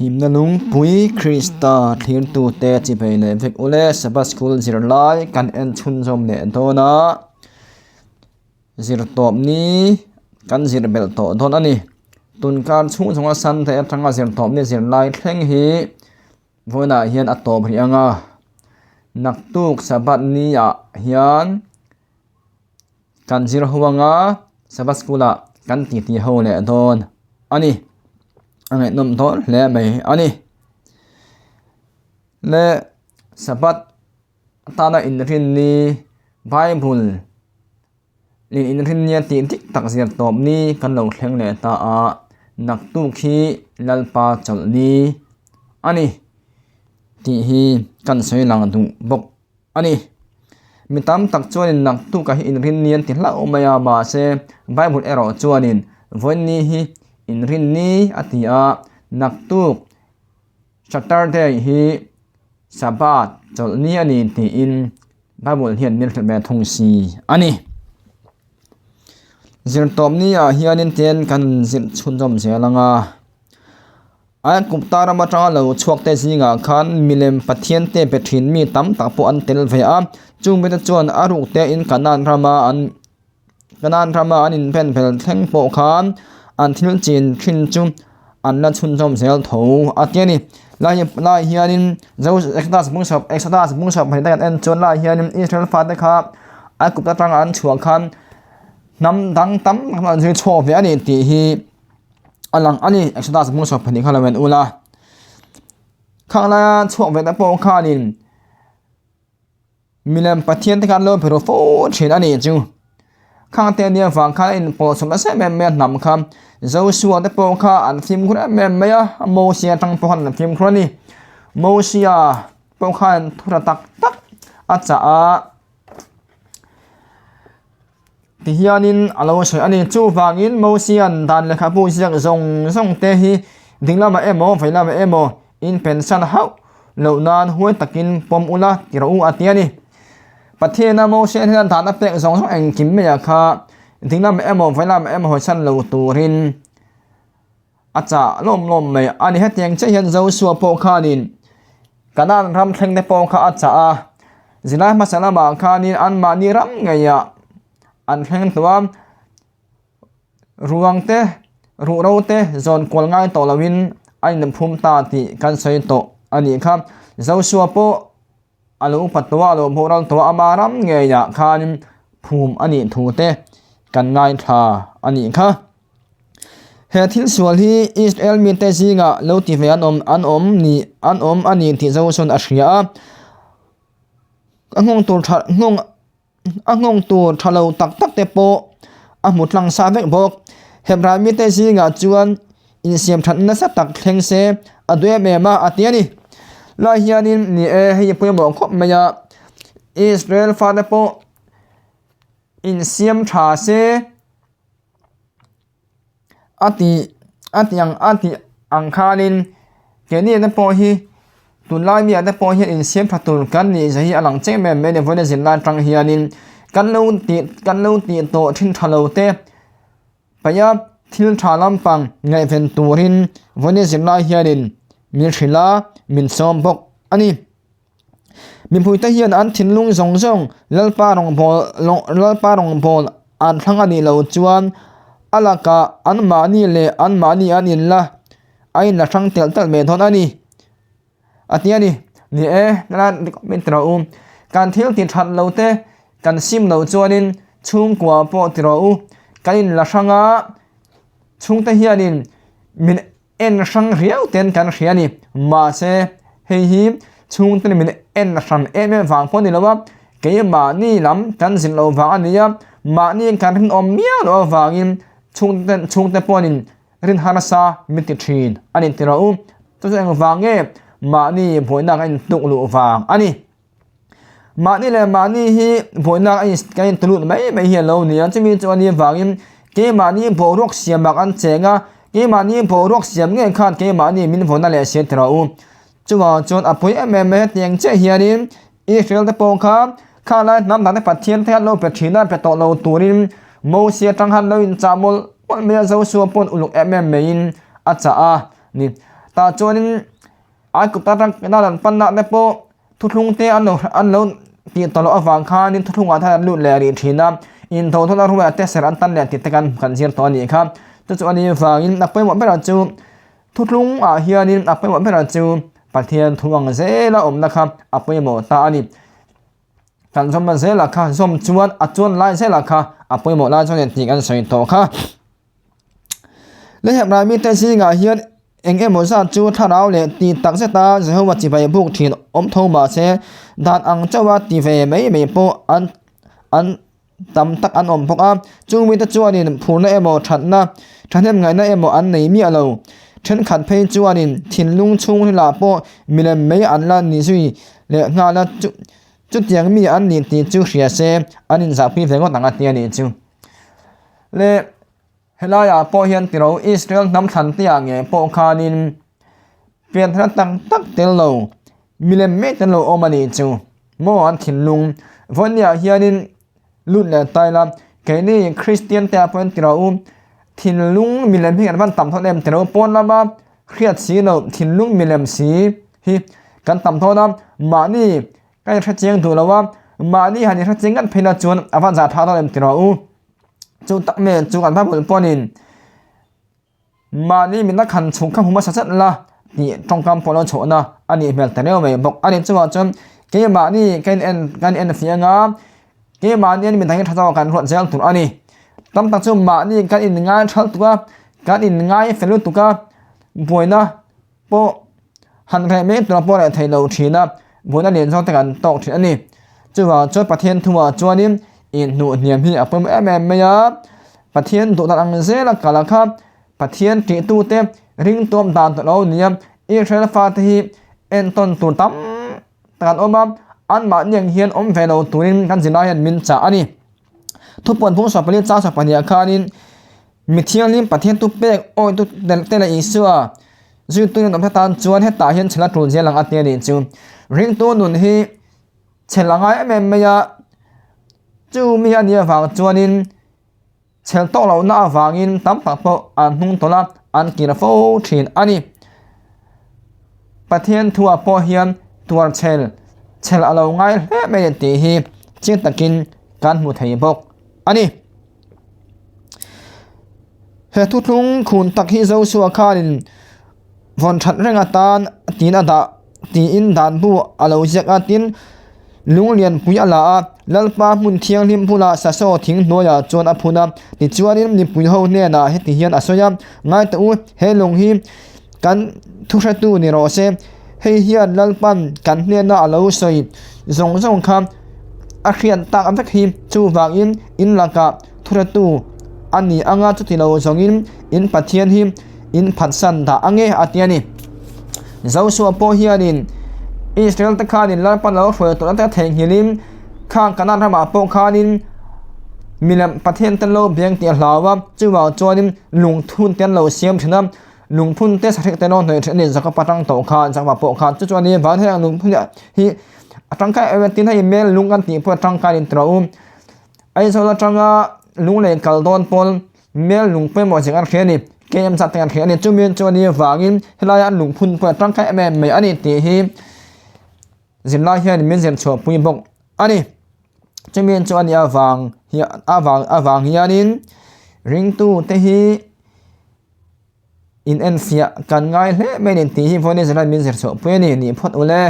หิมนลุงปุยคริสตาทิรตูเตจิไปในเฟกอุเลสบัสคุลจิรไลกันเอ็นชุนจมเนโตนะจิรตอบนี้กันจิรเบลโตโดนอันนี้ตุนการชุ่งสงสันเตทั้งจิรตอบนี้จิรไลเท่งฮีวันน่ะเฮียนอัตโตพริยังนักตุกสบัดนี้เฮียนกันจิรหัวงาสบัสคุลกันตีเฮาเนโดนอันนี้อันนี้นุ่มโตและไม่อันนี้และสบัดตาอินทรินนี้ไบเบิลลินอินทรินนี้ตีนทิกตักเสียตอบนี้กันลงแข่งเลตานักตุกีลัลปาจลนี้อันนี้ที่ฮีกันสวยหลังดุบกอันนี้มีตามตักจวนนักตุกอินทรินนี้ที่ละอุมายาบาเซไบเบิลเอรอจวนินวันนี้ฮีอินรินนี้อธิอานักตุกชัตตาร์เดฮีสบาดจลนี้อันนี้ที่อินไบเบิลเฮียนมิลเบทงซีอันนี้จิรตอบนี้เฮียนินเตียนกันจิรชุนจอมเสียลังอันกุปตารมาจังเราชวกเตจิงคันมิเลมปะเทียนเตเปทินมีตั้มตักปูอันเตลเฟียจุงเบตจวนอารุกเตอินกันนันรามาอันอินเป็นเพลแทงโปคันอันทิลจีนขึ้นจุอันละชุนจอมเสียถูอันนี้ลายเฮียนินเจ้าเอ็กซ์ตาสมุงชอบให้ได้กันเอ็นจวนลายเฮียนินอิสราเอลฟาดนะครับอันกุปตาจังอันชวกคันน้ำดังตั้มมันจะโชว์เวียนี่ที่ฮีอันหลังอันนี้เอ็กซ์ตาสมุงชอบให้ข้าราชการอุลาข้างล่างโชว์เวียแต่โปข้านินมีเลมปะเทียนที่การเล่าเพโรโฟเชินอันนี้จูข้างเตียนเดียฝั่งข้าอินโปสมัยเซแม่แม่นำคำเจ้าชัวแต่โปข้าอันฟิล์มคุณแม่แม่ยะโมเซียตั้งโปหันฟิล์มคนนี้โมเซียโปข้าทุรตักอาจจะที่เฮียนินเราใช้อันนี้จูฟังอินโมเซียนดันเลยครับผู้เชี่ยวชาญส่งเตฮีดิ้งละมาเอโมไฟละมาเอโมอินเป็นสันเฮาเหล่านานห้วยตะกินปมอุลาที่เราอัตยานี่ประเทศนั้นโมเซียนที่ฐานนับเป็นส่งเองกิมเมียค่ะดิ้งละมาเอโมไฟละมาเอโมหัวชันเหล่าตูรินอาจจะล้มไม่อันนี้ให้เตียงเชี่ยนเจ้าสัวโปคานินการนั้นทำแข่งในโปคาอาจจะจินามาสลาบาคานินอันมานิรัมไงยะอันแข่งตัวรวงเตรูเราเตจนกวลง่ายต่อละวินอันนั้นภูมิตาติกันใช้โตอันนี้ครับเจ้าชัวโปอันลูปัตตัวลูโบราณตัวอามารัมเงียคานิมภูมิอันนี้ถูเตกันง่ายท่าอันนี้ครับเหตุที่ส่วนที่อิสราเอลมีเตจิงะโลติเวียนอันนี้ที่เจ้าชนอาเซียงงตัวทะเลตักเตโปหมุดลังซาเวกบอกเฮบรามิเตจิงะจวนอินเซียมทันนัสตักเทงเซด้วยเมมาอัตยานี่ลาเฮียนินนี่ให้พูดบอกมายาอิสราเอลฟาเตโปอินเซียมทาเซอัติอังคารินเกนี่เตโปฮีตุลามีอันเตโปฮีอินเซียมพัตุลกันนี่จะฮีอังเจแม่เมเดฟเนซิลาตรังเฮียนินกันเลวตีโตทิ้งทะเลเตไปยาทิลทาลัมปังไงเป็นตูรินเวเนซุเอลาเฮียนินมิลชิลามินซอมบกอันนี้มีผู้ที่เฮียนอันทิ้งลุงส่งลัลปารองโพลอันทั้งอันนี้เราจวนอลากาอันมานีเลอันมานีอันนี้ละไอ้ละทั้งเตลเมทอนอันนี้อันนี้นี่นั่นเป็นตราการเที่ยวติดทัดเราเตกันซิมเราจวนินชุงกว่าปอตรากันละช่างชุงเทียนินมินเอ็นช่างเรียวเต็นกันเรียนี่มาเซเฮีชุงเต็นมินเอ็นช่างเมื่อฟังพอนี่แล้วว่าเกี่ยมานี่ลำกันสิเราฟังอันนี้มานี่กันเป็นอมเมียเราฟังอินชุงเตปอนินรินฮาร์ซามิติทรีนอันนี้ที่เราตัวเองฟังมานี่พอนักอินตุกลูฟังอันนี้มานี่แหละมานี่ฮีพอนักอินกันตุลุไม่เห็นเราเนี่ยจะมีตัวนี้ฟังอินเกี่ยมานี่พอรักเสียบักอันเจงเกี่ยมานี่พอรักเสียเงี้ยขาดเกี่ยมานี่มินพอนั่นแหละเสียที่เราจังหวะจนอภัยแม่เตียงเจียเฮียนินอิสราเอลตะปงข้าไล่น้ำตาลในปัจเจียนแทนเราเป็ดชีนั่นเป็ดโตเราตัวริมโมเสียจังหันเราอินจามลวันเมียเจ้าชัวปนอุลุกแม่อินอาจจะนี่ ตาจวนินอากุตารังนาลันปันนาเนโปทุลุงเตอันโลตีตลอดฟังคานินทุลุงอาทานลุแลรีทีนะอินโททุลารุเวเตเสรันตันเลติตกันกันเสียตอนนี้ครับจุดอันนี้ฟังอินนับไปหมดไม่ละจูทุลุงเฮียนินนับไปหมดไม่ละจูปะเทียนทวงเซละนะครับอับไปหมดตาอันนี้กันสมบัติเซละค่ะสมจวนจวนไล่เซละค่ะอับไปหมดไล่จนเตีกันใส่โตค่ะและเหตุไรมีแต่สิ่งเฮียนเอ็งหมดซาจูท่าเราเลยตีตักเสตาจะให้ว่าจีไปบุกถิ่นโทมาเสดานอังเจ้าว่าตีเฟไม่โปอันตำตักอันพกจูมีแต่จวนนี่ผู้นั่นหมดฉันนะฉันเห็นไงนั่นหมดอันไหนมีอะไรฉันขัดเพย์จวนนี่ถิ่นลุงชุงที่ลาโปมีเลยไม่อันละนี่สุยเลยงานละจุดยังมีอันนี้ตีจูเสียเสอันนี้สักพี่เฟก็ต่างกันที่นี่จูเลยเฮลายาโปเฮียนติเราอิสราเอลนำทันที่อย่างเงี้ยโปคานินเปลี่ยนทันตั้งตักเตลโลมิเลเมตโลโอมานิจูโมอันถิ่นลุงวันนี้เฮียนินลุ่นและตายละแค่นี้คริสเตียนแต่เป็นติเราถิ่นลุงมิเลเมกันวันต่ำเท่าเดิมติเราปนละมาเครียดสีเราถิ่นลุงมิเลมสีฮีกันต่ำเท่านั้นมานี่ก็จะชัดเจนดูแล้วว่ามานี่หันชัดเจนกันเพลจวนอวันจะท่าเท่าเดิมติเราจูตักเมจูกันพระบุตรปนินมานี่มีนักขันชงข้ามหัวสัจละนี่ตรงกำปนเราโฉนะอันนี้เมลแต่เร็วไม่บอกอันนี้จังหวะจนเกมมานี่กันเอ็นเสียงาเกมมานี่มีทางที่ทัศน์การรวดเร็วตัวอันนี้ตั้งแต่จุ่มมานี่กันอินง่ายชัดตัวกันอินง่ายเฟลุตุกะบวยนะโปหันแรงเมตัวโปอะไรไทยเราทีนะบวยนั่นเรียนช่องแต่กันตกทีอันนี้จังหวะจนประเทศทัวร์จวนนี้อินหนูเนียมพี่อัปเปอร์ไม่ยาประเทศตัวตัดอังเซลักกาลักครับประเทศที่ตัวเต็มริงตัวดานตัวเราเนียมอิสราเอลฟาที่เอ็นต้นตัวตั้มการอมาอันมาอย่างเฮียนเฟลตัวนี้กันสิได้เห็นมินจ่าอันนี้ทุกปนผู้สอบปริญญาสอบปริญญาคานินมิเทียนลิมประเทศตุเปกโอ้ยตุเตลอิสัวจู่ตัวนั้นต้องตานจวนให้ตาเห็นฉลาดตัวเจลังอัตเตียนิจูริงตัวนุนที่เชลังไงไม่ยาจูมีอันนี้ฟังจวนนินเชลโตเราหน้าฟังอินตั้มปะโปอันนุ่งตัวละอันกินโฟชินอันนี้ประเทศทัวโปเฮียนตัวเชลเราไงและไม่ได้ตีฮีจิตตะกินการมุทัยบกอันนี้เหตุทุงคุณตักฮิโซชัวคารินวันชัดเรื่องตานตีนดาตีอินดานบูอาลูเจกตินลุงเลียนปุยลาลัลปามุนเทียงลิมพูลาสะโซทิ้งโนยาจวนอพุนาติจวนนิปุยเฮาเนนาเฮติเฮียนอสยามง่ายตัวเฮลงฮีกันทุกตูนิโรเซเฮียนลัลปันกันเนนาอาลูสอยส่งคำอาเขียนตากอันทักฮีจูวางอินลากาทุกตูอันนี้อ่างจุดที่เราส่งอินปัทเทียนฮิอินพัดสันตาอ่างอาเทียนี่เจ้าสัวโปเฮียนินอิสราเอลตะคานินลัลปันเราเฟอตัวนั้นแต่แทงฮิลิมข้างกันนั้นทำมาโปคานินมีลำประเทศตันโลเบียงเตียลาวจู่ว่าจวนลงทุนเตียนเราเสียมถึงนั้นลงทุนเตสเทคเตนอนในเทนิสจากปัตตังโตคานจากว่าโปคานจู่นี้บ้านที่ลงทุนฮีตั้งใจเอเวอร์ตินให้เมลลุงกันตีเพื่อตั้งการอินทรูไอโซลาจังลุงเล่นกัลโดนพอลเมลลุงเป็นหมดสิ่งอันเขียนเกมสัตว์อันเขียนจู่มีจู่นี้วางินให้ลายลุงพุนเพื่อตั้งใจเมลไม่อันนี้ตีฮีสินลายเฮียนมินเซนชัวปุยบกอันนี้จะมีจวนอาวังเฮียเฮียนินริงตู้เตฮีอินเอ็นเฟียกันง่ายเลยไม่ได้ตีฮีพอนี้จะได้มินเซนชัวปุยนี่พอดอุเล่